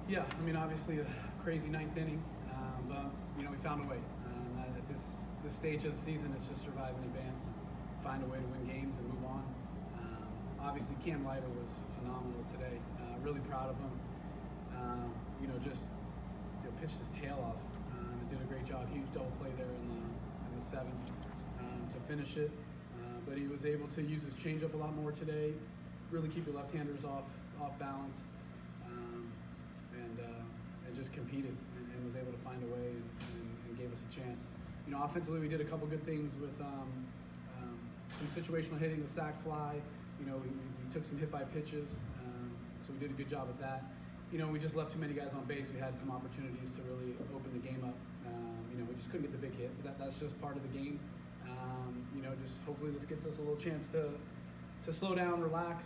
Yeah, I mean, obviously a crazy ninth inning, but we found a way. At this stage of the season, it's just survive and advance and find a way to win games and move on. Obviously, Cam Leiter was phenomenal today. Really proud of him. Just pitched his tail off and did a great job. Huge double play there in the seventh to finish it. But he was able to use his changeup a lot more today. Really keep the left-handers off balance. And just competed and was able to find a way and gave us a chance. Offensively, we did a couple good things with some situational hitting, the sac fly. We took some hit by pitches, so we did a good job with that. We just left too many guys on base. We had some opportunities to really open the game up. We just couldn't get the big hit, but that's just part of the game. Just hopefully this gets us a little chance to slow down, relax,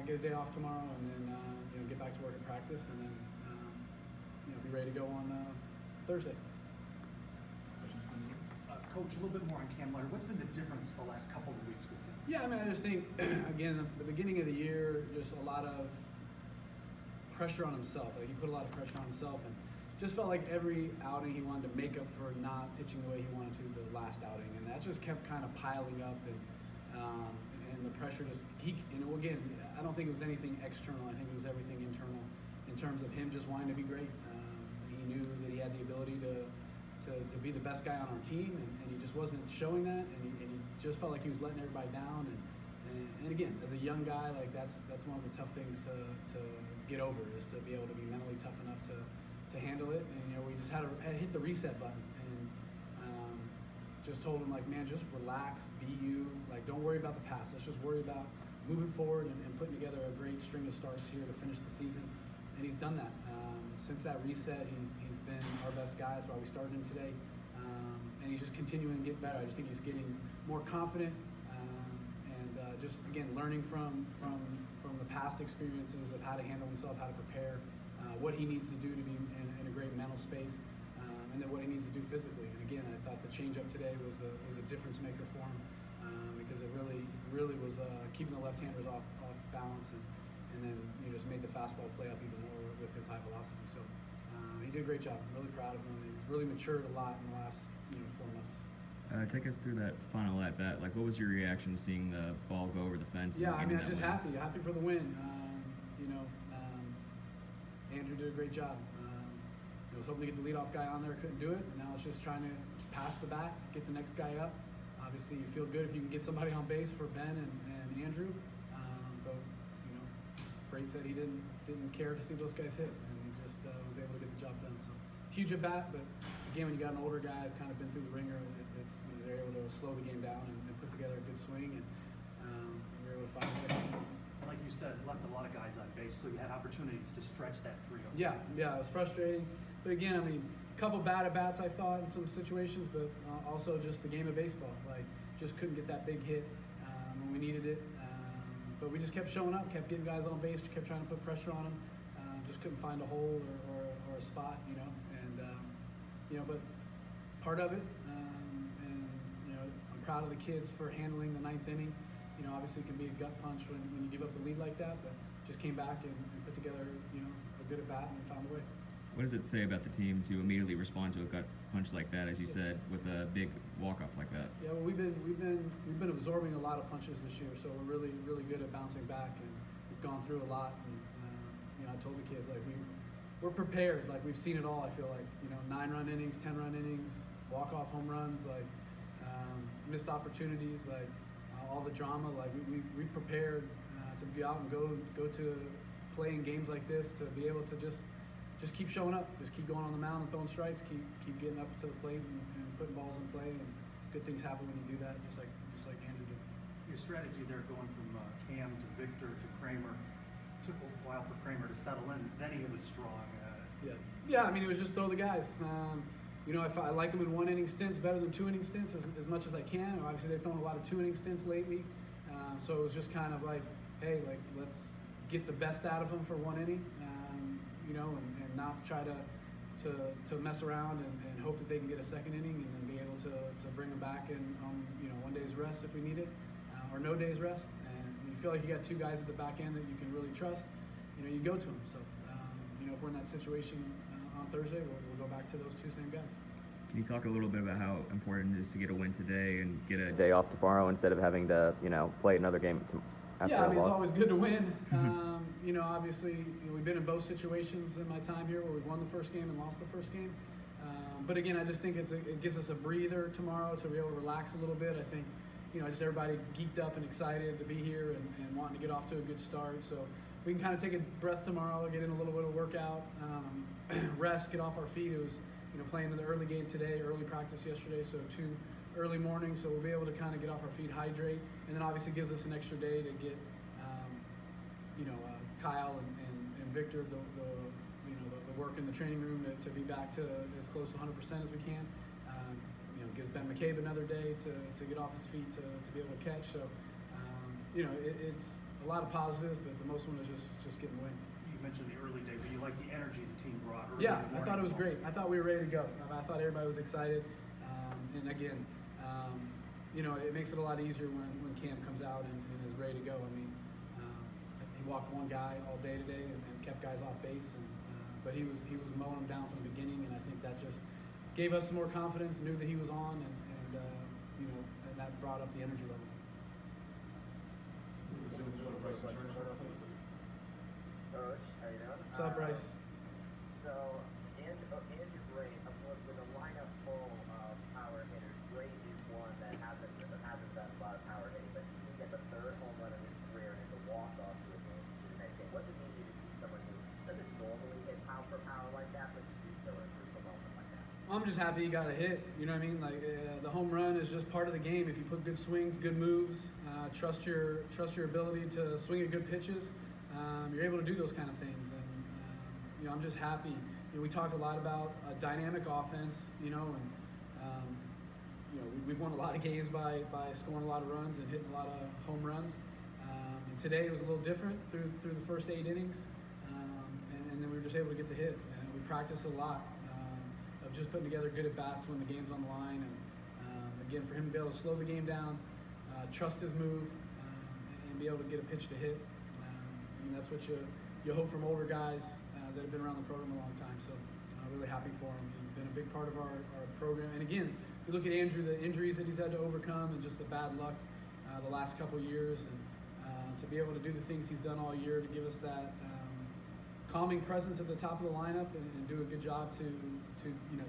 get a day off tomorrow, and then get back to work and practice, and then be ready to go on Thursday. Coach, a little bit more on Cam Leiter. What's been the difference the last couple of weeks with him? Yeah, I mean, I just think, again, the beginning of the year, just a lot of pressure on himself. Like, he put a lot of pressure on himself, and just felt like every outing he wanted to make up for not pitching the way he wanted to the last outing, and that just kept kind of piling up, and the pressure just, again, I don't think it was anything external. I think it was everything internal in terms of him just wanting to be great. He knew that he had the ability to be the best guy on our team, and he just wasn't showing that, and he just felt like he was letting everybody down. And again, as a young guy, like that's one of the tough things to get over, is to be able to be mentally tough enough to handle it. And we just had to hit the reset button, and just told him, like, man, just relax, be you. Like, don't worry about the past. Let's just worry about moving forward and putting together a great string of starts here to finish the season. And he's done that. Since that reset, he's been our best guy. That's why we started him today. And he's just continuing to get better. I just think he's getting more confident, and just, again, learning from the past experiences of how to handle himself, how to prepare, what he needs to do to be in a great mental space, and then what he needs to do physically. And again, I thought the changeup today was a difference maker for him, because it really was keeping the left-handers off balance, and then just made the fastball play up even more with his high velocity. So he did a great job. I'm really proud of him. He's really matured a lot in the last 4 months. Take us through that final at bat. Like, what was your reaction to seeing the ball go over the fence? Yeah, I mean, I'm just win? happy for the win. Andrew did a great job. I was hoping to get the leadoff guy on there, couldn't do it. And now it's just trying to pass the bat, get the next guy up. Obviously, you feel good if you can get somebody on base for Ben and Andrew. But Brait said he didn't care to see those guys hit, and he just was able to get the job done. So huge at bat, but again, when you got an older guy, kind of been through the ringer, it's they're able to slow the game down and put together a good swing, and you're able to find a way. Like you said, left a lot of guys on base, so you had opportunities to stretch that 3-0. Yeah, it was frustrating, but again, I mean, a couple bad at bats I thought in some situations, but also just the game of baseball. Like, just couldn't get that big hit when we needed it. But we just kept showing up, kept getting guys on base, kept trying to put pressure on them. Just couldn't find a hole or a spot, and but part of it. And I'm proud of the kids for handling the ninth inning. Obviously it can be a gut punch when you give up the lead like that, but just came back and put together a good at bat and found a way. What does it say about the team to immediately respond to a gut punch like that, as you said, with a big walk-off like that? Yeah, well, we've been absorbing a lot of punches this year, so we're really good at bouncing back, and we've gone through a lot. And I told the kids, like, we're prepared. Like, we've seen it all. I feel like 9-run innings, 10-run innings, walk-off home runs, like missed opportunities, like all the drama. Like we've prepared to be out and go to playing games like this, to be able to just keep showing up, just keep going on the mound and throwing strikes, keep getting up to the plate and putting balls in play, and good things happen when you do that, just like Andrew did. Your strategy there, going from Cam to Victor to Kramer, took a while for Kramer to settle in. Then he was strong. Yeah. I mean, it was just throw the guys. If I like them in 1-inning stints better than 2-inning stints as much as I can. Obviously, they've thrown a lot of 2-inning stints lately, so it was just kind of like, hey, like, let's get the best out of them for 1 inning. And not try to mess around and hope that they can get a second inning, and then be able to bring them back in 1 day's rest if we need it, or no day's rest. And you feel like you got 2 guys at the back end that you can really trust, you go to them. So if we're in that situation on Thursday, we'll go back to those two same guys. Can you talk a little bit about how important it is to get a win today and get a day off tomorrow instead of having to, play another game after Yeah, I a mean, loss? it's always good to win. Obviously, we've been in both situations in my time here where we've won the first game and lost the first game. But again, I just think it gives us a breather tomorrow to be able to relax a little bit. I think, just everybody geeked up and excited to be here and wanting to get off to a good start. So we can kind of take a breath tomorrow, get in a little bit of workout, rest, get off our feet. It was, playing in the early game today, early practice yesterday, so 2 early mornings. So we'll be able to kind of get off our feet, hydrate, and then obviously gives us an extra day to get, Kyle and Victor the work in the training room to be back to as close to 100% as we can. Gives Ben McCabe another day to get off his feet to be able to catch. So, it's a lot of positives, but the most one is just getting the win. You mentioned the early day, but you like the energy the team brought early Yeah, in the I thought it was morning. great. I thought we were ready to go. I thought everybody was excited. And again, it makes it a lot easier when Cam comes out and is ready to go. I mean, he walked one guy all day today and kept guys off base, but he was mowing them down from the beginning, and I think that just gave us some more confidence. Knew that he was on, and that brought up the energy level. Coach, how you doing? What's up, Bryce? So, Andrew Brait, with a lineup full of power hitters, Brait is one that hasn't done a lot of power hitting, but he's get the 3rd home run of his career, and it's a walk-off to the next game. What does it mean to you to see someone who doesn't normally hit power for power like that, but to do so in a crucial moment like that? I'm just happy he got a hit. You know what I mean? Like the home run is just part of the game. If you put good swings, good moves, trust your ability to swing at good pitches, you're able to do those kind of things. And I'm just happy. We talked a lot about a dynamic offense. We've won a lot of games by scoring a lot of runs and hitting a lot of home runs. And today it was a little different through the first 8 innings, and then we were just able to get the hit. And we practiced a lot. Of just putting together good at-bats when the game's on the line, and again, for him to be able to slow the game down, trust his move, and be able to get a pitch to hit. That's what you hope from older guys that have been around the program a long time. So really happy for him. He's been a big part of our program. And again, you look at Andrew, the injuries that he's had to overcome, and just the bad luck the last couple of years, and to be able to do the things he's done all year to give us that calming presence at the top of the lineup and do a good job to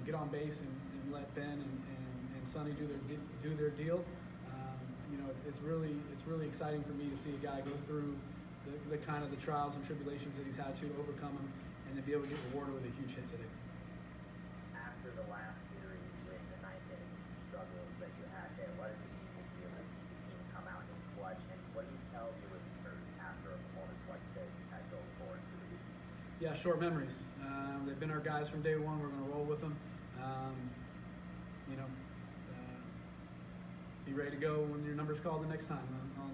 get on base and let Ben and Sonny do their deal. It's really exciting for me to see a guy go through the kind of the trials and tribulations that he's had to overcome them, and then be able to get rewarded with a huge hit today. After the last series with the 9th inning struggles that you had there, what does it mean to you to see the team come out in clutch, and what do you tell your relievers after a performance like this going forward through the week? Yeah, short memories. They've been our guys from day one. We're going to roll with them. Be ready to go when your number's called the next time on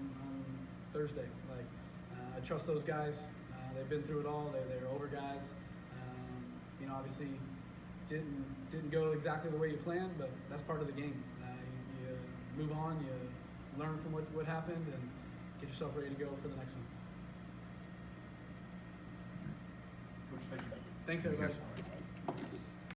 Thursday. I trust those guys. They've been through it all. They're older guys. Obviously didn't go exactly the way you planned, but that's part of the game. You move on. You learn from what happened, and get yourself ready to go for the next one. Coach, thank you. Thanks, everybody.